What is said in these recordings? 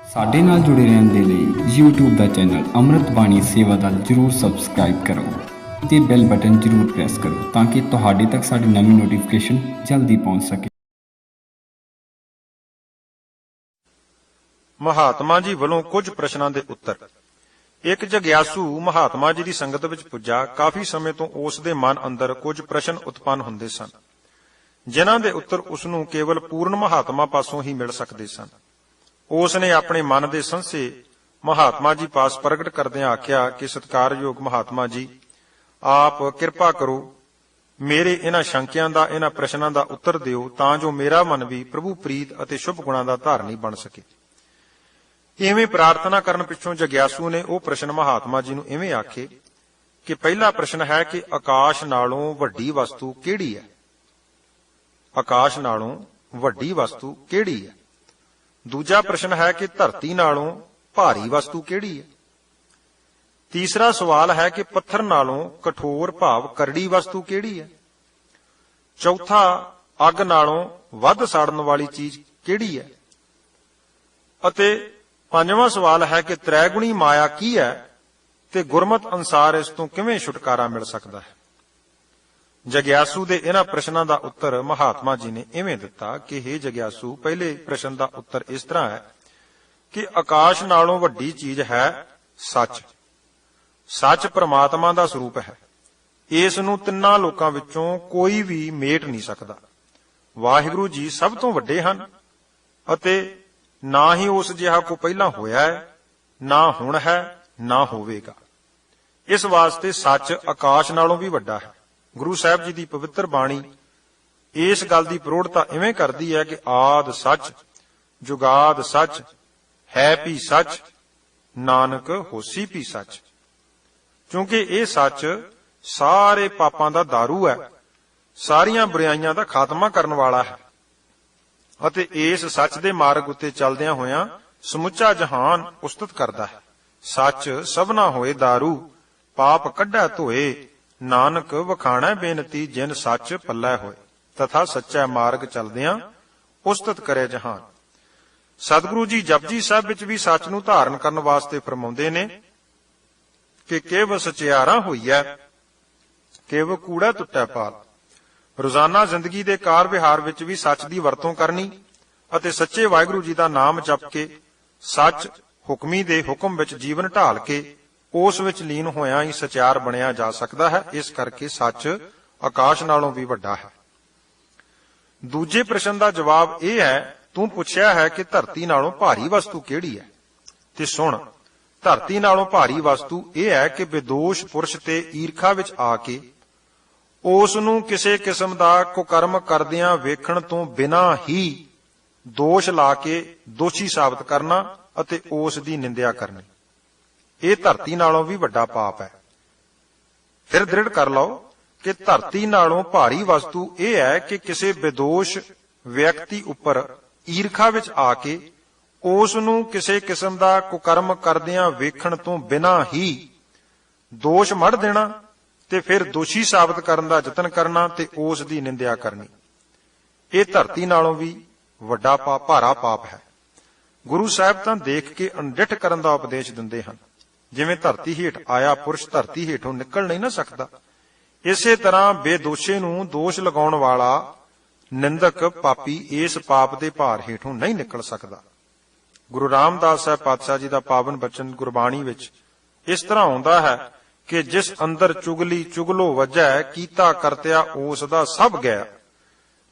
ਸਾਡੇ ਨਾਲ ਜੁੜੇ ਰਹਿਣ ਦੇ ਲਈ YouTube ਦਾ ਚੈਨਲ ਅੰਮ੍ਰਿਤ ਬਾਣੀ ਸੇਵਾ ਦਲ ਜਰੂਰ ਸਬਸਕ੍ਰਾਈਬ ਕਰੋ ਤੇ ਬੈਲ ਬਟਨ ਜਰੂਰ ਪ੍ਰੈਸ ਕਰੋ ਤਾਂ ਕਿ ਤੁਹਾਡੇ ਤੱਕ ਸਾਡੀ ਨਵੀਂ ਨੋਟੀਫਿਕੇਸ਼ਨ ਜਲਦੀ ਪਹੁੰਚ ਸਕੇ। ਮਹਾਤਮਾ ਜੀ ਵੱਲੋਂ ਕੁਝ ਪ੍ਰਸ਼ਨਾਂ ਦੇ ਉੱਤਰ। ਇੱਕ ਜਗਿਆਸੂ ਮਹਾਤਮਾ ਜੀ ਦੀ ਸੰਗਤ ਵਿੱਚ ਪੁੱਜਾ। ਕਾਫੀ ਸਮੇਂ ਤੋਂ ਉਸ ਦੇ ਮਨ ਅੰਦਰ ਕੁਝ ਪ੍ਰਸ਼ਨ ਉਤਪੰਨ ਹੁੰਦੇ ਸਨ, ਜਿਨ੍ਹਾਂ ਦੇ ਉੱਤਰ ਉਸ ਨੂੰ ਕੇਵਲ ਪੂਰਨ ਮਹਾਤਮਾ ਪਾਸੋਂ ਹੀ ਮਿਲ ਸਕਦੇ ਸਨ। ਉਸ ਨੇ ਆਪਣੇ ਮਨ ਦੇ ਸੰਸੇ ਮਹਾਤਮਾ ਜੀ ਪਾਸ ਪ੍ਰਗਟ ਕਰਦਿਆਂ ਆਖਿਆ ਕਿ ਸਤਿਕਾਰਯੋਗ ਮਹਾਤਮਾ ਜੀ, ਆਪ ਕਿਰਪਾ ਕਰੋ, ਮੇਰੇ ਇਹਨਾਂ ਸ਼ੰਕਿਆਂ ਦਾ, ਇਹਨਾਂ ਪ੍ਰਸ਼ਨਾਂ ਦਾ ਉੱਤਰ ਦਿਓ ਤਾਂ ਜੋ ਮੇਰਾ ਮਨ ਵੀ ਪ੍ਰਭੂ ਪ੍ਰੀਤ ਅਤੇ ਸ਼ੁਭ ਗੁਣਾਂ ਦਾ ਧਾਰਨੀ ਬਣ ਸਕੇ। ਇਵੇਂ ਪ੍ਰਾਰਥਨਾ ਕਰਨ ਪਿੱਛੋਂ ਜਗਿਆਸੂ ਨੇ ਉਹ ਪ੍ਰਸ਼ਨ ਮਹਾਤਮਾ ਜੀ ਨੂੰ ਇਵੇਂ ਆਖੇ ਕਿ ਪਹਿਲਾ ਪ੍ਰਸ਼ਨ ਹੈ ਕਿ ਆਕਾਸ਼ ਨਾਲੋਂ ਵੱਡੀ ਵਸਤੂ ਕਿਹੜੀ ਹੈ? ਆਕਾਸ਼ ਨਾਲੋਂ ਵੱਡੀ ਵਸਤੂ ਕਿਹੜੀ ਹੈ? ਦੂਜਾ ਪ੍ਰਸ਼ਨ ਹੈ ਕਿ ਧਰਤੀ ਨਾਲੋਂ ਭਾਰੀ ਵਸਤੂ ਕਿਹੜੀ ਹੈ? ਤੀਸਰਾ ਸਵਾਲ ਹੈ ਕਿ ਪੱਥਰ ਨਾਲੋਂ ਕਠੋਰ ਭਾਵ ਕਰੜੀ ਵਸਤੂ ਕਿਹੜੀ ਹੈ? ਚੌਥਾ, ਅੱਗ ਨਾਲੋਂ ਵੱਧ ਸਾੜਨ ਵਾਲੀ ਚੀਜ਼ ਕਿਹੜੀ ਹੈ? ਅਤੇ ਪੰਜਵਾਂ ਸਵਾਲ ਹੈ ਕਿ ਤ੍ਰੈਗੁਣੀ ਮਾਇਆ ਕੀ ਹੈ ਤੇ ਗੁਰਮਤ ਅਨੁਸਾਰ ਇਸ ਤੋਂ ਕਿਵੇਂ ਛੁਟਕਾਰਾ ਮਿਲ ਸਕਦਾ ਹੈ? ਜਗਿਆਸੂ ਦੇ ਇਹਨਾਂ ਪ੍ਰਸ਼ਨਾਂ ਦਾ ਉੱਤਰ ਮਹਾਤਮਾ ਜੀ ਨੇ ਇਵੇਂ ਦਿੱਤਾ ਕਿ ਹੇ ਜਗਿਆਸੂ, ਪਹਿਲੇ ਪ੍ਰਸ਼ਨ ਦਾ ਉੱਤਰ ਇਸ ਤਰ੍ਹਾਂ ਹੈ ਕਿ ਆਕਾਸ਼ ਨਾਲੋਂ ਵੱਡੀ ਚੀਜ਼ ਹੈ ਸੱਚ। ਸੱਚ ਪ੍ਰਮਾਤਮਾ ਦਾ ਸਰੂਪ ਹੈ। ਇਸ ਨੂੰ ਤਿੰਨਾਂ ਲੋਕਾਂ ਵਿੱਚੋਂ ਕੋਈ ਵੀ ਮੇਟ ਨਹੀਂ ਸਕਦਾ। ਵਾਹਿਗੁਰੂ ਜੀ ਸਭ ਤੋਂ ਵੱਡੇ ਹਨ ਅਤੇ ਨਾ ਹੀ ਉਸ ਜਿਹਾ ਕੋ ਪਹਿਲਾਂ ਹੋਇਆ ਹੈ, ਨਾ ਹੁਣ ਹੈ, ਨਾ ਹੋਵੇਗਾ। ਇਸ ਵਾਸਤੇ ਸੱਚ ਆਕਾਸ਼ ਨਾਲੋਂ ਵੀ ਵੱਡਾ ਹੈ। ਗੁਰੂ ਸਾਹਿਬ ਜੀ ਦੀ ਪਵਿੱਤਰ ਬਾਣੀ ਇਸ ਗੱਲ ਦੀ ਪ੍ਰੋੜਤਾ ਇਵੇਂ ਕਰਦੀ ਹੈ ਕਿ ਆਦ ਸੱਚ, ਜੁਗਾਦ ਸੱਚ, ਹੈ ਵੀ ਸੱਚ, ਨਾਨਕ ਹੋਸੀ ਵੀ ਸੱਚ। ਕਿਉਂਕਿ ਇਹ ਸੱਚ ਸਾਰੇ ਪਾਪਾਂ ਦਾ ਦਾਰੂ ਹੈ, ਸਾਰੀਆਂ ਬੁਰਾਈਆਂ ਦਾ ਖਾਤਮਾ ਕਰਨ ਵਾਲਾ ਹੈ ਅਤੇ ਇਸ ਸੱਚ ਦੇ ਮਾਰਗ ਉੱਤੇ ਚੱਲਦਿਆਂ ਹੋਇਆਂ ਸਮੁੱਚਾ ਜਹਾਨ ਉਸਤਤ ਕਰਦਾ ਹੈ। ਸੱਚ ਸਭਨਾ ਹੋਏ ਦਾਰੂ, ਪਾਪ ਕੱਢੈ ਧੋਏ, ਨਾਨਕ ਵਖਾਣੈ ਬੇਨਤੀ ਜਿਨ ਸੱਚ ਪੱਲੇ ਹੋਏ, ਤਥਾ ਸੱਚਾ ਮਾਰਗ ਚੱਲਦਿਆਂ ਉਸਤਤ ਕਰੇ ਜਹਾਨ। ਸਤਿਗੁਰੂ ਜੀ ਜਪਜੀ ਸਾਹਿਬ ਵਿੱਚ ਵੀ ਸੱਚ ਨੂੰ ਧਾਰਨ ਕਰਨ ਵਾਸਤੇ ਫਰਮਾਉਂਦੇ ਨੇ ਕਿ ਕਿਵ ਸਚਿਆਰਾ ਹੋਈਐ, ਕਿਵ ਕੂੜਾ ਟੁੱਟੈ ਪਾਲ। ਰੋਜ਼ਾਨਾ ਜ਼ਿੰਦਗੀ ਦੇ ਕਾਰ ਵਿਹਾਰ ਵਿੱਚ ਵੀ ਸੱਚ ਦੀ ਵਰਤੋਂ ਕਰਨੀ ਅਤੇ ਸੱਚੇ ਵਾਹਿਗੁਰੂ ਜੀ ਦਾ ਨਾਮ ਜਪ ਕੇ ਸੱਚ ਹੁਕਮੀ ਦੇ ਹੁਕਮ ਵਿੱਚ ਜੀਵਨ ਢਾਲ ਕੇ ਉਸ ਵਿੱਚ ਲੀਨ ਹੋਇਆਂ ਹੀ ਸਚਿਆਰ ਬਣਿਆ ਜਾ ਸਕਦਾ ਹੈ। ਇਸ ਕਰਕੇ ਸੱਚ ਆਕਾਸ਼ ਨਾਲੋਂ ਵੀ ਵੱਡਾ ਹੈ। ਦੂਜੇ ਪ੍ਰਸ਼ਨ ਦਾ ਜਵਾਬ ਇਹ ਹੈ, ਤੂੰ ਪੁੱਛਿਆ ਹੈ ਕਿ ਧਰਤੀ ਨਾਲੋਂ ਭਾਰੀ ਵਸਤੂ ਕਿਹੜੀ ਹੈ? ਤੇ ਸੁਣ, ਧਰਤੀ ਨਾਲੋਂ ਭਾਰੀ ਵਸਤੂ ਇਹ ਹੈ ਕਿ ਬੇਦੋਸ਼ ਪੁਰਸ਼ ਤੇ ਈਰਖਾ ਵਿੱਚ ਆ ਕੇ ਉਸ ਨੂੰ ਕਿਸੇ ਕਿਸਮ ਦਾ ਕੁਕਰਮ ਕਰਦਿਆਂ ਵੇਖਣ ਤੋਂ ਬਿਨਾਂ ਹੀ ਦੋਸ਼ ਲਾ ਕੇ ਦੋਸ਼ੀ ਸਾਬਤ ਕਰਨਾ ਅਤੇ ਉਸ ਦੀ ਨਿੰਦਿਆ ਕਰਨੀ, ਇਹ ਧਰਤੀ ਨਾਲੋਂ ਵੀ ਵੱਡਾ ਪਾਪ ਹੈ। ਫਿਰ ਦ੍ਰਿੜ ਕਰ ਲਓ ਕਿ ਧਰਤੀ ਨਾਲੋਂ ਭਾਰੀ ਵਸਤੂ ਇਹ ਹੈ ਕਿ ਕਿਸੇ ਬੇਦੋਸ਼ ਵਿਅਕਤੀ ਉੱਪਰ ਈਰਖਾ ਵਿੱਚ ਆ ਕੇ ਉਸ ਨੂੰ ਕਿਸੇ ਕਿਸਮ ਦਾ ਕੁਕਰਮ ਕਰਦਿਆਂ ਵੇਖਣ ਤੋਂ ਬਿਨਾਂ ਹੀ ਦੋਸ਼ ਮੜ ਦੇਣਾ ਤੇ ਫਿਰ ਦੋਸ਼ੀ ਸਾਬਤ ਕਰਨ ਦਾ ਯਤਨ ਕਰਨਾ ਤੇ ਉਸ ਦੀ ਨਿੰਦਿਆ ਕਰਨੀ, ਇਹ ਧਰਤੀ ਨਾਲੋਂ ਵੀ ਵੱਡਾ ਪਾਪ, ਭਾਰਾ ਪਾਪ ਹੈ। ਗੁਰੂ ਸਾਹਿਬ ਤਾਂ ਦੇਖ ਕੇ ਅਣਡਿੱਠ ਕਰਨ ਦਾ ਉਪਦੇਸ਼ ਦਿੰਦੇ ਹਨ। ਜਿਵੇਂ ਧਰਤੀ ਹੇਠ ਆਇਆ ਪੁਰਸ਼ ਧਰਤੀ ਹੇਠੋਂ ਨਿਕਲ ਨਹੀਂ ਨਾ ਸਕਦਾ, ਇਸੇ ਤਰ੍ਹਾਂ ਬੇਦੋਸ਼ੇ ਨੂੰ ਦੋਸ਼ ਲਗਾਉਣ ਵਾਲਾ ਨਿੰਦਕ ਪਾਪੀ ਇਸ ਪਾਪ ਦੇ ਭਾਰ ਹੇਠੋਂ ਨਹੀਂ ਨਿਕਲ ਸਕਦਾ। ਗੁਰੂ ਰਾਮਦਾਸ ਸਾਹਿਬ ਪਾਤਸ਼ਾਹ ਜੀ ਦਾ ਪਾਵਨ ਬਚਨ ਗੁਰਬਾਣੀ ਵਿੱਚ ਇਸ ਤਰ੍ਹਾਂ ਆਉਂਦਾ ਹੈ ਕਿ ਜਿਸ ਅੰਦਰ ਚੁਗਲੀ ਚੁਗਲੋ ਵਜੈ, ਕੀਤਾ ਕਰਤਿਆ ਉਸ ਦਾ ਸਭ ਗਿਆ।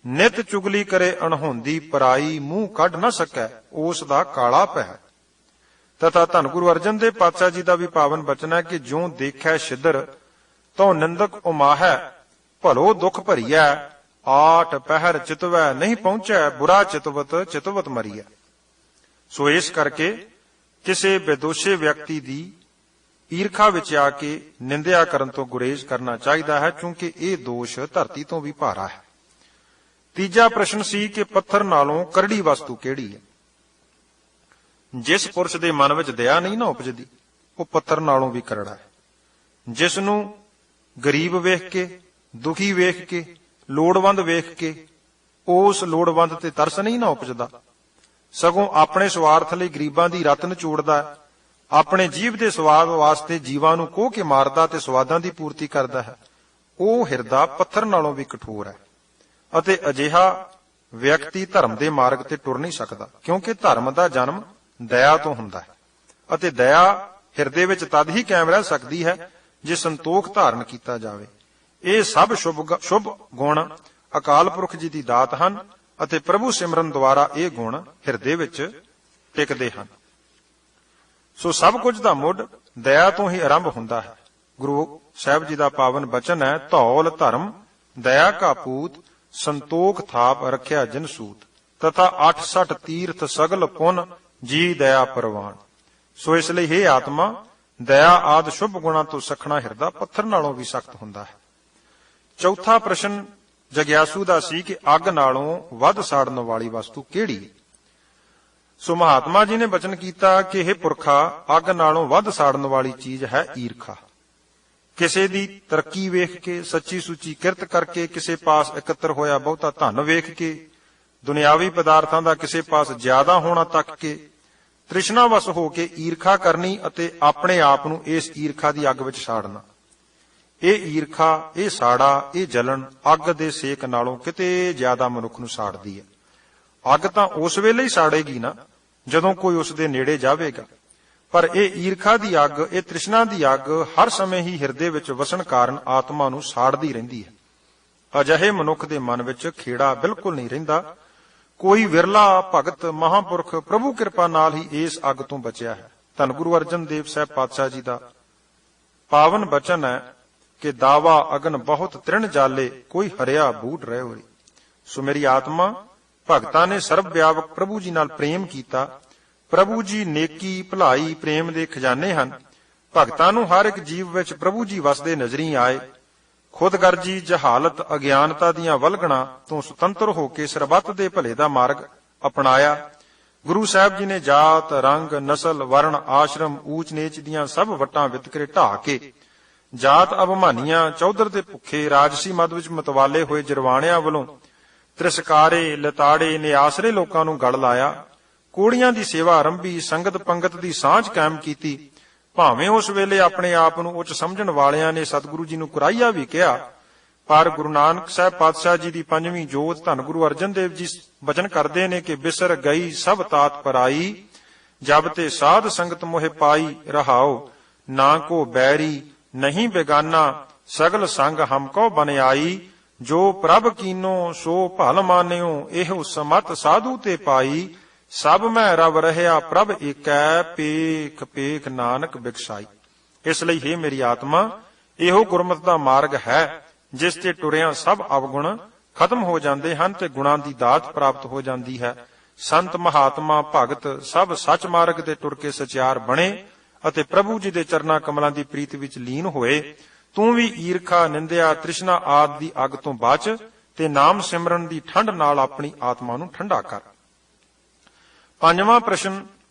ਨਿਤ ਚੁਗਲੀ ਕਰੇ ਅਣਹੋਂਦੀ ਪਰਾਈ, ਮੂੰਹ ਕੱਢ ਨਾ ਸਕੈ ਉਸ ਦਾ ਕਾਲਾ ਪੈ। ਤਥਾ ਧੰਨ ਗੁਰੂ ਅਰਜਨ ਦੇਵ ਪਾਤਸ਼ਾਹ ਜੀ ਦਾ ਵੀ ਪਾਵਨ ਬਚਨ ਹੈ ਕਿ ਜਿਉ ਦੇਖੈ ਛਿਦਰ ਤਉ ਨਿੰਦਕ ਉਮਾਹੈ, ਭਲੋ ਦੁਖ ਭਰੀਐ, ਆਠ ਪਹਿਰ ਚਿਤਵੈ ਨਹੀਂ ਪਹੁੰਚੈ, ਬੁਰਾ ਚਿਤਵਤ ਚਿਤਵਤ ਮਰੀਐ। ਸੋ ਇਸ ਕਰਕੇ ਕਿਸੇ ਬੇਦੋਸ਼ੇ ਵਿਅਕਤੀ ਦੀ ਈਰਖਾ ਵਿੱਚ ਆ ਕੇ ਨਿੰਦਿਆ ਕਰਨ ਤੋਂ ਗੁਰੇਜ਼ ਕਰਨਾ ਚਾਹੀਦਾ ਹੈ, ਕਿਉਂਕਿ ਇਹ ਦੋਸ਼ ਧਰਤੀ ਤੋਂ ਵੀ ਭਾਰਾ ਹੈ। ਤੀਜਾ ਪ੍ਰਸ਼ਨ ਸੀ ਕਿ ਪੱਥਰ ਨਾਲੋਂ ਕਰੜੀ ਵਸਤੂ ਕਿਹੜੀ ਹੈ? ਜਿਸ ਪੁਰਸ਼ ਦੇ ਮਨ ਵਿੱਚ ਦਇਆ ਨਹੀਂ ਨਾ ਉਪਜਦੀ, ਉਹ ਪੱਥਰ ਨਾਲੋਂ ਵੀ ਕਰੜਾ ਹੈ। ਜਿਸ ਨੂੰ ਗਰੀਬ ਵੇਖ ਕੇ, ਦੁਖੀ ਵੇਖ ਕੇ, ਲੋੜਵੰਦ ਵੇਖ ਕੇ ਉਸ ਲੋੜਵੰਦ ਤੇ ਤਰਸ ਨਹੀਂ ਨਾ ਉਪਜਦਾ, ਸਗੋਂ ਆਪਣੇ ਸਵਾਰਥ ਲਈ ਗਰੀਬਾਂ ਦੀ ਰਤ ਨਿਚੋੜਦਾ ਹੈ, ਆਪਣੇ ਜੀਵ ਦੇ ਸਵਾਦ ਵਾਸਤੇ ਜੀਵਾਂ ਨੂੰ ਕੋਹ ਕੇ ਮਾਰਦਾ ਤੇ ਸਵਾਦਾਂ ਦੀ ਪੂਰਤੀ ਕਰਦਾ ਹੈ, ਉਹ ਹਿਰਦਾ ਪੱਥਰ ਨਾਲੋਂ ਵੀ ਕਠੋਰ ਹੈ। ਅਤੇ ਅਜਿਹਾ ਵਿਅਕਤੀ ਧਰਮ ਦੇ ਮਾਰਗ ਤੇ ਟੁਰ ਨਹੀਂ ਸਕਦਾ, ਕਿਉਂਕਿ ਧਰਮ ਦਾ ਜਨਮ ਦਇਆ ਤੋਂ ਹੁੰਦਾ ਹੈ ਅਤੇ ਦਇਆ ਹਿਰਦੇ ਵਿੱਚ ਤਦ ਹੀ ਕਾਇਮ ਰਹਿ ਸਕਦੀ ਹੈ ਜੇ ਸੰਤੋਖ ਧਾਰਨ ਕੀਤਾ ਜਾਵੇ। ਇਹ ਸਭ ਸ਼ੁਭ ਗੁਣ ਅਕਾਲ ਪੁਰਖ ਜੀ ਦੀ ਦਾਤ ਹਨ ਅਤੇ ਪ੍ਰਭੂ ਸਿਮਰਨ ਦੁਆਰਾ ਇਹ ਗੁਣ ਹਿਰਦੇ ਵਿੱਚ ਟਿਕਦੇ ਹਨ। ਸੋ ਸਭ ਕੁਝ ਦਾ ਮੁੱਢ ਦਇਆ ਤੋਂ ਹੀ ਆਰੰਭ ਹੁੰਦਾ ਹੈ। ਗੁਰੂ ਸਾਹਿਬ ਜੀ ਦਾ ਪਾਵਨ ਬਚਨ ਹੈ, ਧੌਲ ਧਰਮ ਦਇਆ ਕਾ ਪੂਤ, ਸੰਤੋਖ ਥਾਪ ਰੱਖਿਆ ਜਿਨ ਸੂਤ, ਤਥਾ 68 ਤੀਰਥ ਸਗਲ ਪੁਨ ਜੀ ਦਇਆ ਪਰਵਾਨ। ਸੋ ਇਸ ਲਈ हे ਆਤਮਾ, ਦਇਆ ਆਦ ਸ਼ੁਭ ਗੁਣਾਂ ਤੋਂ ਸਖਣਾ ਹਿਰਦਾ ਪੱਥਰ ਨਾਲੋਂ ਵੀ ਸਖਤ ਹੁੰਦਾ ਹੈ। ਚੌਥਾ ਪ੍ਰਸ਼ਨ ਜਗਿਆਸੂ ਦਾ ਸੀ ਕਿ ਅੱਗ ਨਾਲੋਂ ਵੱਧ ਸਾੜਨ ਵਾਲੀ ਵਸਤੂ ਕਿਹੜੀ ਹੈ। ਸੋ ਮਹਾਤਮਾ ਜੀ ਨੇ ਬਚਨ ਕੀਤਾ ਕਿ ਇਹ ਪੁਰਖਾ, ਅੱਗ ਨਾਲੋਂ ਵੱਧ ਸਾੜਨ ਵਾਲੀ ਚੀਜ਼ ਹੈ ਈਰਖਾ। ਕਿਸੇ ਦੀ ਤਰੱਕੀ ਵੇਖ ਕੇ, ਸੱਚੀ ਸੁੱਚੀ ਕਿਰਤ ਕਰਕੇ, ਕਿਸੇ ਪਾਸ ਇਕੱਤਰ ਹੋਇਆ ਬਹੁਤਾ ਧਨ ਵੇਖ ਕੇ, ਦੁਨਿਆਵੀ ਪਦਾਰਥਾਂ ਦਾ ਕਿਸੇ ਪਾਸ ਜ਼ਿਆਦਾ ਹੋਣਾ ਤੱਕ ਕੇ ਤ੍ਰਿਸ਼ਨਾਵਸ ਹੋ ਕੇ ਈਰਖਾ ਕਰਨੀ ਅਤੇ ਆਪਣੇ ਆਪ ਨੂੰ ਇਸ ਈਰਖਾ ਦੀ ਅੱਗ ਵਿੱਚ ਸਾੜਨਾ। ਇਹ ਈਰਖਾ, ਇਹ ਸਾੜਾ, ਇਹ ਜਲਨ ਅੱਗ ਦੇ ਸੇਕ ਨਾਲੋਂ ਕਿਤੇ ਜ਼ਿਆਦਾ ਮਨੁੱਖ ਨੂੰ ਸਾੜਦੀ ਹੈ। ਅੱਗ ਤਾਂ ਉਸ ਵੇਲੇ ਹੀ ਸਾੜੇਗੀ ਨਾ ਜਦੋਂ ਕੋਈ ਉਸ ਦੇ ਨੇੜੇ ਜਾਵੇਗਾ, ਪਰ ਇਹ ਈਰਖਾ ਦੀ ਅੱਗ, ਇਹ ਤ੍ਰਿਸ਼ਨਾ ਦੀ ਅੱਗ ਹਰ ਸਮੇਂ ਹੀ ਹਿਰਦੇ ਵਿੱਚ ਵਸਣ ਕਾਰਨ ਆਤਮਾ ਨੂੰ ਸਾੜਦੀ ਰਹਿੰਦੀ ਹੈ। ਅਜਿਹੇ ਮਨੁੱਖ ਦੇ ਮਨ ਵਿੱਚ ਖੇੜਾ ਬਿਲਕੁਲ ਨਹੀਂ ਰਹਿੰਦਾ। ਕੋਈ ਵਿਰਲਾ ਭਗਤ ਮਹਾਂਪੁਰਖ ਪ੍ਰਭੂ ਕਿਰਪਾ ਨਾਲ ਹੀ ਇਸ ਅੱਗ ਤੋਂ ਬਚਿਆ ਹੈ। ਧੰਨ ਗੁਰੂ ਅਰਜਨ ਦੇਵ ਸਾਹਿਬ ਪਾਤਸ਼ਾਹ ਜੀ ਦਾ ਪਾਵਨ ਬਚਨ ਹੈ ਕਿ ਦਾਵਾ ਅਗਨ ਬਹੁਤ ਤ੍ਰਿਣ ਜਾਲੇ, ਕੋਈ ਹਰਿਆ ਬੂਟ ਰਹਿ ਹੋਈ। ਸੋ ਮੇਰੀ ਆਤਮਾ, ਭਗਤਾਂ ਨੇ ਸਰਬ ਵਿਆਪਕ ਪ੍ਰਭੂ ਜੀ ਨਾਲ ਪ੍ਰੇਮ ਕੀਤਾ। ਪ੍ਰਭੂ ਜੀ ਨੇਕੀ, ਭਲਾਈ, ਪ੍ਰੇਮ ਦੇ ਖਜ਼ਾਨੇ ਹਨ। ਭਗਤਾਂ ਨੂੰ ਹਰ ਇੱਕ ਜੀਵ ਵਿੱਚ ਪ੍ਰਭੂ ਜੀ ਵਸਦੇ ਨਜ਼ਰੀ ਆਏ। ਖੁਦਗਰਜੀ, ਜਹਾਲਤ, ਅਗਿਆਨਤਾ ਦੀਆਂ ਵਲਗਣਾ ਤੋਂ ਸੁਤੰਤਰ ਹੋ ਕੇ ਸਰਬੱਤ ਦੇ ਭਲੇ ਦਾ ਮਾਰਗ ਅਪਣਾਇਆ। ਗੁਰੂ ਸਾਹਿਬ ਜੀ ਨੇ ਜਾਤ, ਰੰਗ, ਨਸਲ, ਵਰਣ, ਆਸ਼ਰਮ, ਊਚ ਨੀਚ ਦੀਆਂ ਸਭ ਵੱਟਾਂ ਵਿਤਕਰੇ ਢਾਹ ਕੇ ਜਾਤ ਅਭਿਮਾਨੀਆਂ, ਚੌਧਰ ਦੇ ਭੁੱਖੇ, ਰਾਜਸੀ ਮਦ ਵਿੱਚ ਮਤਵਾਲੇ ਹੋਏ ਜਰਵਾਣਿਆਂ ਵੱਲੋਂ ਤ੍ਰਿਸਕਾਰੇ, ਲਤਾੜੇ, ਨਿਆਸਰੇ ਲੋਕਾਂ ਨੂੰ ਗਲ ਲਾਇਆ। ਕੋੜੀਆਂ ਦੀ ਸੇਵਾ ਆਰੰਭੀ, ਸੰਗਤ ਪੰਗਤ ਦੀ ਸਾਂਝ ਕਾਇਮ ਕੀਤੀ। ਭਾਵੇਂ ਉਸ ਵੇਲੇ ਆਪਣੇ ਆਪ ਨੂੰ ਉੱਚ ਸਮਝਣ ਵਾਲਿਆਂ ਨੇ ਸਤਿਗੁਰੂ ਜੀ ਨੂੰ ਕੁਰਾਈਆ ਵੀ ਕਿਹਾ, ਪਰ ਗੁਰੂ ਨਾਨਕ ਸਾਹਿਬ ਪਾਤਸ਼ਾਹ ਜੀ ਦੀ ਪੰਜਵੀਂ ਜੋਤ ਧੰਨ ਗੁਰੂ ਅਰਜਨ ਦੇਵ ਜੀ ਬਚਨ ਕਰਦੇ ਨੇ ਕਿ ਬਿਸਰ ਗਈ ਸਭ ਤਾਤ ਪਰਾਈ, ਜਬ ਤੇ ਸਾਧ ਸੰਗਤ ਮੋਹਿ ਪਾਈ, ਰਹਾਓ ਨਾ ਕੋ ਬੈਰੀ ਨਹੀਂ ਬੇਗਾਨਾ, ਸਗਲ ਸੰਗ ਹਮ ਕੋ ਬਨ ਆਈ, ਜੋ ਪ੍ਰਭ ਕੀਨੋ ਸੋ ਭਲ ਮਾਨਿਓ, ਇਹੋ ਸਮਤ ਸਾਧੂ ਤੇ ਪਾਈ, ਸਭ ਮੈਂ ਰਵ ਰਹਿਆ ਪ੍ਰਭ ਏਕੈ, ਪੇਖ ਪੇਖ ਨਾਨਕ ਬਿਕਸਾਈ। ਇਸ ਲਈ हे ਮੇਰੀ ਆਤਮਾ, ਇਹੋ ਗੁਰਮਤਿ ਦਾ ਮਾਰਗ ਹੈ ਜਿਸ ਤੇ ਟੁਰਿਆਂ ਸਭ ਅਵਗੁਣ ਖਤਮ ਹੋ ਜਾਂਦੇ ਹਨ ਤੇ ਗੁਣਾਂ ਦੀ ਦਾਤ ਪ੍ਰਾਪਤ ਹੋ ਜਾਂਦੀ ਹੈ। ਸੰਤ ਮਹਾਤਮਾ ਭਗਤ ਸਭ ਸੱਚ ਮਾਰਗ ਤੇ ਟੁਰ ਕੇ ਸਚਿਆਰ ਬਣੇ ਅਤੇ ਪ੍ਰਭੂ ਜੀ ਦੇ ਚਰਨਾਂ ਕਮਲਾਂ ਦੀ ਪ੍ਰੀਤ ਵਿੱਚ ਲੀਨ ਹੋਏ। ਤੂੰ ਵੀ ਈਰਖਾ, ਨਿੰਦਿਆ, ਤ੍ਰਿਸ਼ਨਾ ਆਦਿ ਦੀ ਅੱਗ ਤੋਂ ਬਚ ਤੇ ਨਾਮ ਸਿਮਰਨ ਦੀ ਠੰਡ ਨਾਲ ਆਪਣੀ ਆਤਮਾ ਨੂੰ ਠੰਡਾ ਕਰ। ਪੰਜਵਾਂ ਪ੍ਰਸ਼ਨ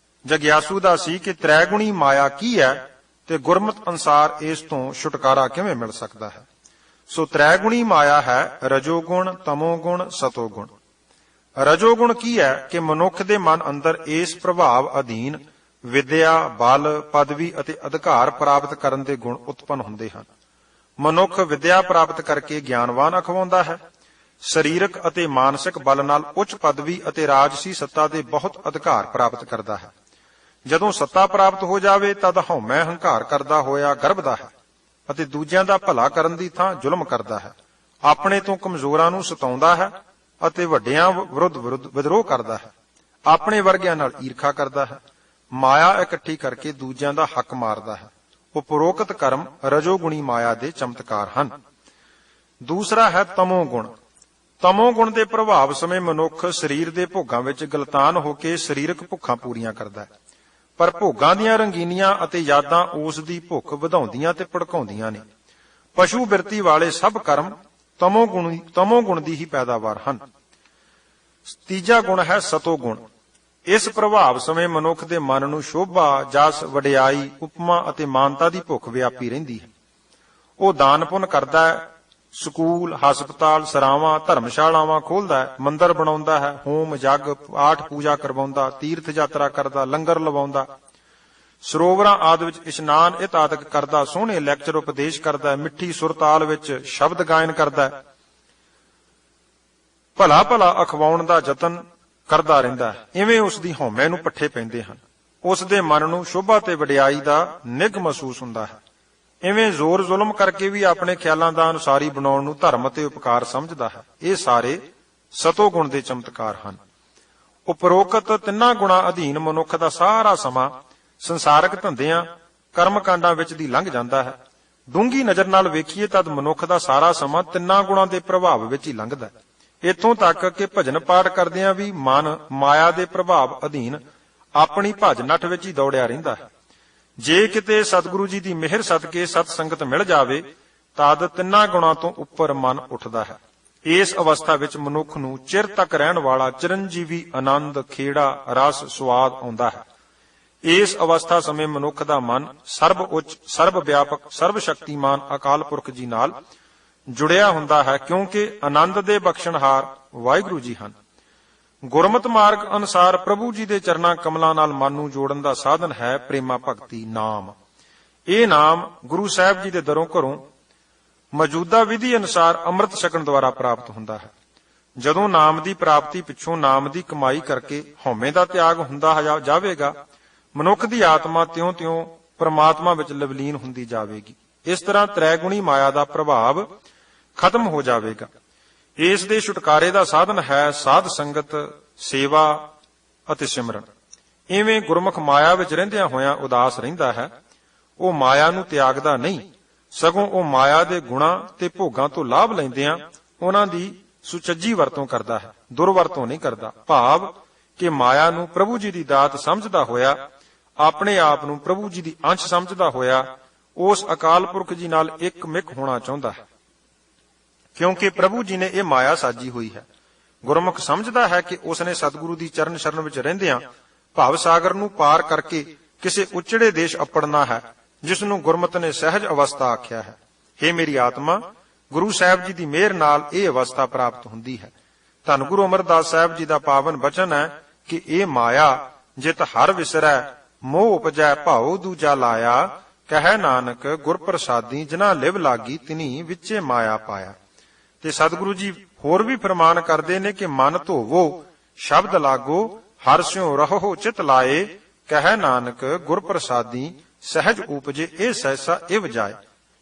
ਜਗਿਆਸੂ ਦਾ ਸੀ ਕਿ ਤ੍ਰੈਗੁਣੀ ਮਾਇਆ ਕੀ ਹੈ ਤੇ ਗੁਰਮਤਿ ਅਨੁਸਾਰ ਇਸ ਤੋਂ ਛੁਟਕਾਰਾ ਕਿਵੇਂ ਮਿਲ ਸਕਦਾ ਹੈ। ਸੋ ਤ੍ਰੈਗੁਣੀ ਮਾਇਆ ਹੈ ਰਜੋਗੁਣ, ਤਮੋਗੁਣ, ਸਤੋਗੁਣ। ਰਜੋਗੁਣ ਕੀ ਹੈ ਕਿ ਮਨੁੱਖ ਦੇ ਮਨ ਅੰਦਰ ਇਸ ਪ੍ਰਭਾਵ ਅਧੀਨ ਵਿਦਿਆ, ਬਲ, ਪਦਵੀ ਅਤੇ ਅਧਿਕਾਰ ਪ੍ਰਾਪਤ ਕਰਨ ਦੇ ਗੁਣ ਉਤਪੰਨ ਹੁੰਦੇ ਹਨ। ਮਨੁੱਖ ਵਿਦਿਆ ਪ੍ਰਾਪਤ ਕਰਕੇ ਗਿਆਨਵਾਨ ਅਖਵਾਉਂਦਾ ਹੈ। ਸਰੀਰਕ ਅਤੇ ਮਾਨਸਿਕ ਬਲ ਨਾਲ ਉੱਚ ਪਦਵੀ ਅਤੇ ਰਾਜਸੀ ਸੱਤਾ ਦੇ ਬਹੁਤ ਅਧਿਕਾਰ ਪ੍ਰਾਪਤ ਕਰਦਾ ਹੈ। ਜਦੋਂ ਸੱਤਾ ਪ੍ਰਾਪਤ ਹੋ ਜਾਵੇ ਤਦ ਹਉਮੈ ਹੰਕਾਰ ਕਰਦਾ ਹੋਇਆ ਗਰਭਦਾ ਹੈ ਅਤੇ ਦੂਜਿਆਂ ਦਾ ਭਲਾ ਕਰਨ ਦੀ ਥਾਂ ਜ਼ੁਲਮ ਕਰਦਾ ਹੈ। ਆਪਣੇ ਤੋਂ ਕਮਜ਼ੋਰਾਂ ਨੂੰ ਸਤਾਉਂਦਾ ਹੈ ਅਤੇ ਵੱਡਿਆਂ ਵਿਰੁੱਧ ਵਿਦਰੋਹ ਕਰਦਾ ਹੈ। ਆਪਣੇ ਵਰਗਿਆਂ ਨਾਲ ਈਰਖਾ ਕਰਦਾ ਹੈ। ਮਾਇਆ ਇਕੱਠੀ ਕਰਕੇ ਦੂਜਿਆਂ ਦਾ ਹੱਕ ਮਾਰਦਾ ਹੈ। ਉਪਰੋਕਤ ਕਰਮ ਰਜੋਗੁਣੀ ਮਾਇਆ ਦੇ ਚਮਤਕਾਰ ਹਨ। ਦੂਸਰਾ ਹੈ ਤਮੋਗੁਣ। ਤਮੋਗੁਣ ਦੇ ਪ੍ਰਭਾਵ ਸਮੇਂ ਮਨੁੱਖ ਸਰੀਰ ਦੇ ਭੋਗਾਂ ਵਿੱਚ ਗਲਤਾਨ ਹੋ ਕੇ ਸਰੀਰਕ ਭੁੱਖਾਂ ਪੂਰੀਆਂ ਕਰਦਾ ਹੈ, ਪਰ ਭੋਗਾਂ ਦੀਆਂ ਰੰਗੀਨੀਆਂ ਅਤੇ ਯਾਦਾਂ ਉਸ ਦੀ ਭੁੱਖ ਵਧਾਉਂਦੀਆਂ ਤੇ ਭੜਕਾਉਂਦੀਆਂ ਨੇ। ਪਸ਼ੂ ਬਿਰਤੀ ਵਾਲੇ ਸਭ ਕਰਮ ਤਮੋਗੁਣ ਦੀ ਹੀ ਪੈਦਾਵਾਰ ਹਨ। ਤੀਜਾ ਗੁਣ ਹੈ ਸਤੋਗੁਣ। ਇਸ ਪ੍ਰਭਾਵ ਸਮੇਂ ਮਨੁੱਖ ਦੇ ਮਨ ਨੂੰ ਸ਼ੋਭਾ, ਜਸ, ਵਡਿਆਈ, ਉਪਮਾ ਅਤੇ ਮਾਨਤਾ ਦੀ ਭੁੱਖ ਵਿਆਪੀ ਰਹਿੰਦੀ ਹੈ। ਉਹ ਦਾਨ ਪੁੰਨ ਕਰਦਾ ਹੈ, ਸਕੂਲ, ਹਸਪਤਾਲ, ਸਰਾਵਾਂ, ਧਰਮਸ਼ਾਲਾਵਾਂ ਖੋਲ੍ਹਦਾ ਹੈ, ਮੰਦਰ ਬਣਾਉਂਦਾ ਹੈ, ਹੋਮ ਜੱਗ ਪਾਠ ਪੂਜਾ ਕਰਵਾਉਂਦਾ, ਤੀਰਥ ਯਾਤਰਾ ਕਰਦਾ, ਲੰਗਰ ਲਵਾਉਂਦਾ, ਸਰੋਵਰਾਂ ਆਦਿ ਵਿੱਚ ਇਸ਼ਨਾਨ ਇਤਾਦਿਕ ਕਰਦਾ, ਸੋਹਣੇ ਲੈਕਚਰ ਉਪਦੇਸ਼ ਕਰਦਾ, ਮਿੱਠੀ ਸੁਰਤਾਲ ਵਿੱਚ ਸ਼ਬਦ ਗਾਇਨ ਕਰਦਾ, ਭਲਾ ਭਲਾ ਅਖਵਾਉਣ ਦਾ ਯਤਨ ਕਰਦਾ ਰਹਿੰਦਾ ਹੈ। ਇਵੇਂ ਉਸ ਦੀ ਹਉਮੈ ਨੂੰ ਪੱਠੇ ਪੈਂਦੇ ਹਨ। ਉਸ ਦੇ ਮਨ ਨੂੰ ਸ਼ੋਭਾ ਤੇ ਵਡਿਆਈ ਦਾ ਨਿੱਘ ਮਹਿਸੂਸ ਹੁੰਦਾ ਹੈ। ਇਵੇਂ ਜ਼ੋਰ ਜ਼ੁਲਮ ਕਰਕੇ ਵੀ ਆਪਣੇ ਖਿਆਲਾਂ ਦਾ ਅਨੁਸਾਰੀ ਬਣਾਉਣ ਨੂੰ ਧਰਮ ਅਤੇ ਉਪਕਾਰ ਸਮਝਦਾ ਹੈ। ਇਹ ਸਾਰੇ ਸਤੋ ਗੁਣ ਦੇ ਚਮਤਕਾਰ ਹਨ। ਉਪਰੋਕਤ ਤਿੰਨਾਂ ਗੁਣਾਂ ਅਧੀਨ ਮਨੁੱਖ ਦਾ ਸਾਰਾ ਸਮਾਂ ਸੰਸਾਰਕ ਧੰਦਿਆਂ ਕਰਮ ਕਾਂਡਾਂ ਵਿੱਚ ਦੀ ਲੰਘ ਜਾਂਦਾ ਹੈ। ਡੂੰਘੀ ਨਜ਼ਰ ਨਾਲ ਵੇਖੀਏ ਤਦ ਮਨੁੱਖ ਦਾ ਸਾਰਾ ਸਮਾਂ ਤਿੰਨਾਂ ਗੁਣਾਂ ਦੇ ਪ੍ਰਭਾਵ ਵਿੱਚ ਹੀ ਲੰਘਦਾ ਹੈ। ਇੱਥੋਂ ਤੱਕ ਕਿ ਭਜਨ ਪਾਠ ਕਰਦਿਆਂ ਵੀ ਮਨ ਮਾਇਆ ਦੇ ਪ੍ਰਭਾਵ ਅਧੀਨ ਆਪਣੀ ਭਜ ਨੱਠ ਵਿੱਚ ਹੀ ਦੌੜਿਆ ਰਹਿੰਦਾ ਹੈ। ਜੇ ਕਿਤੇ ਸਤਿਗੁਰੂ ਜੀ ਦੀ ਮਿਹਰ ਸਦਕੇ ਸਤ ਸੰਗਤ ਮਿਲ ਜਾਵੇ ਤਦ ਤਿੰਨਾਂ ਗੁਣਾਂ ਤੋਂ ਉੱਪਰ ਮਨ ਉੱਠਦਾ ਹੈ। ਇਸ ਅਵਸਥਾ ਵਿੱਚ ਮਨੁੱਖ ਨੂੰ ਚਿਰ ਤੱਕ ਰਹਿਣ ਵਾਲਾ ਚਿਰੰਜੀਵੀ ਆਨੰਦ, ਖੇੜਾ, ਰਸ, ਸਵਾਦ ਆਉਂਦਾ ਹੈ। ਇਸ ਅਵਸਥਾ ਸਮੇਂ ਮਨੁੱਖ ਦਾ ਮਨ ਸਰਬ ਉੱਚ, ਸਰਬ ਵਿਆਪਕ, ਸਰਬ ਸ਼ਕਤੀਮਾਨ ਅਕਾਲ ਪੁਰਖ ਜੀ ਨਾਲ ਜੁੜਿਆ ਹੁੰਦਾ ਹੈ, ਕਿਉਂਕਿ ਆਨੰਦ ਦੇ ਬਖਸ਼ਣਹਾਰ ਵਾਹਿਗੁਰੂ ਜੀ ਹਨ। ਗੁਰਮਤਿ ਮਾਰਗ ਅਨੁਸਾਰ ਪ੍ਰਭੂ ਜੀ ਦੇ ਚਰਨਾਂ ਕਮਲਾਂ ਨਾਲ ਮਨ ਨੂੰ ਜੋੜਨ ਦਾ ਸਾਧਨ ਹੈ ਪ੍ਰੇਮਾ ਭਗਤੀ ਨਾਮ। ਇਹ ਨਾਮ ਗੁਰੂ ਸਾਹਿਬ ਜੀ ਦੇ ਦਰੋਂ ਘਰੋਂ ਮੌਜੂਦਾ ਵਿਧੀ ਅਨੁਸਾਰ ਅੰਮ੍ਰਿਤ ਛਕਣ ਦੁਆਰਾ ਪ੍ਰਾਪਤ ਹੁੰਦਾ ਹੈ। ਜਦੋਂ ਨਾਮ ਦੀ ਪ੍ਰਾਪਤੀ ਪਿੱਛੋਂ ਨਾਮ ਦੀ ਕਮਾਈ ਕਰਕੇ ਹਉਮੈ ਦਾ ਤਿਆਗ ਹੁੰਦਾ ਜਾਵੇਗਾ, ਮਨੁੱਖ ਦੀ ਆਤਮਾ ਤਿਉਂ-ਤਿਉਂ ਪ੍ਰਮਾਤਮਾ ਵਿੱਚ ਲਵਲੀਨ ਹੁੰਦੀ ਜਾਵੇਗੀ। ਇਸ ਤਰ੍ਹਾਂ ਤ੍ਰੈਗੁਣੀ ਮਾਇਆ ਦਾ ਪ੍ਰਭਾਵ ਖਤਮ ਹੋ ਜਾਵੇਗਾ। ਇਸ ਦੇ ਛੁਟਕਾਰੇ ਦਾ ਸਾਧਨ ਹੈ ਸਾਧ ਸੰਗਤ, ਸੇਵਾ ਅਤੇ ਸਿਮਰਨ। ਇਵੇਂ ਗੁਰਮੁਖ ਮਾਇਆ ਵਿੱਚ ਰਹਿੰਦਿਆਂ ਹੋਇਆਂ ਉਦਾਸ ਰਹਿੰਦਾ ਹੈ। ਉਹ ਮਾਇਆ ਨੂੰ ਤਿਆਗਦਾ ਨਹੀਂ, ਸਗੋਂ ਉਹ ਮਾਇਆ ਦੇ ਗੁਣਾਂ ਤੇ ਭੋਗਾਂ ਤੋਂ ਲਾਭ ਲੈਂਦਿਆਂ ਉਹਨਾਂ ਦੀ ਸੁਚੱਜੀ ਵਰਤੋਂ ਕਰਦਾ ਹੈ, ਦੁਰਵਰਤੋਂ ਨਹੀਂ ਕਰਦਾ। ਭਾਵ ਕਿ ਮਾਇਆ ਨੂੰ ਪ੍ਰਭੂ ਜੀ ਦੀ ਦਾਤ ਸਮਝਦਾ ਹੋਇਆ, ਆਪਣੇ ਆਪ ਨੂੰ ਪ੍ਰਭੂ ਜੀ ਦੀ ਅੰਸ਼ ਸਮਝਦਾ ਹੋਇਆ ਉਸ ਅਕਾਲ ਪੁਰਖ ਜੀ ਨਾਲ ਇੱਕ ਮਿਕ ਹੋਣਾ ਚਾਹੁੰਦਾ ਹੈ, ਕਿਉਂਕਿ ਪ੍ਰਭੂ ਜੀ ਨੇ ਇਹ ਮਾਇਆ ਸਾਜੀ ਹੋਈ ਹੈ। ਗੁਰਮੁਖ ਸਮਝਦਾ ਹੈ ਕਿ ਉਸਨੇ ਸਤਿਗੁਰੂ ਦੀ ਚਰਨ ਸ਼ਰਨ ਵਿੱਚ ਰਹਿੰਦਿਆਂ ਭਵ ਸਾਗਰ ਨੂੰ ਪਾਰ ਕਰਕੇ ਕਿਸੇ ਉੱਚੜੇ ਦੇਸ਼ ਅੱਪੜਨਾ ਹੈ, ਜਿਸ ਨੂੰ ਗੁਰਮਤਿ ਨੇ ਸਹਿਜ ਅਵਸਥਾ ਆਖਿਆ ਹੈ। ਹੇ ਮੇਰੀ ਆਤਮਾ, ਗੁਰੂ ਸਾਹਿਬ ਜੀ ਦੀ ਮਿਹਰ ਨਾਲ ਇਹ ਅਵਸਥਾ ਪ੍ਰਾਪਤ ਹੁੰਦੀ ਹੈ। ਧੰਨ ਗੁਰੂ ਅਮਰਦਾਸ ਸਾਹਿਬ ਜੀ ਦਾ ਪਾਵਨ ਬਚਨ ਹੈ ਕਿ ਇਹ ਮਾਇਆ ਜਿਤ ਹਰ ਵਿਸਰੈ, ਮੋਹ ਉਪਜੈ ਭਾਉ ਦੂਜਾ ਲਾਇਆ, ਕਹਿ ਨਾਨਕ ਗੁਰ ਪ੍ਰਸਾਦੀ ਜਿਨ੍ਹਾਂ ਲਿਵ ਲਾਗੀ ਤਿਨੀ ਵਿੱਚੇ ਮਾਇਆ ਪਾਇਆ। ਤੇ ਸਤਿਗੁਰੂ ਜੀ ਹੋਰ ਵੀ ਫਰਮਾਨ ਕਰਦੇ ਨੇ ਕਿ ਮਨ ਧੋਵੋ ਸ਼ਬਦ ਲਾਗੋ, ਹਰ ਸਿਉ ਰਹੋ ਚਿਤ ਲਾਏ, ਕਹਿ ਨਾਨਕ ਗੁਰ ਪ੍ਰਸਾਦੀ ਸਹਿਜ ਉਪਜੇ ਇਹ ਸਹਿਸਾ ਇਵ ਜਾਏ।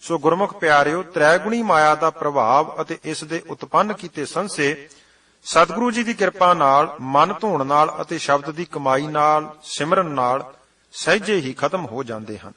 ਸੋ ਗੁਰਮੁਖ ਪਿਆਰਿਓ, ਤ੍ਰੈਗੁਣੀ ਮਾਇਆ ਦਾ ਪ੍ਰਭਾਵ ਅਤੇ ਇਸ ਦੇ ਉਤਪੰਨ ਕੀਤੇ ਸੰਸੇ ਸਤਿਗੁਰੂ ਜੀ ਦੀ ਕਿਰਪਾ ਨਾਲ, ਮਨ ਧੋਣ ਨਾਲ ਅਤੇ ਸ਼ਬਦ ਦੀ ਕਮਾਈ ਨਾਲ, ਸਿਮਰਨ ਨਾਲ ਸਹਿਜੇ ਹੀ ਖਤਮ ਹੋ ਜਾਂਦੇ ਹਨ।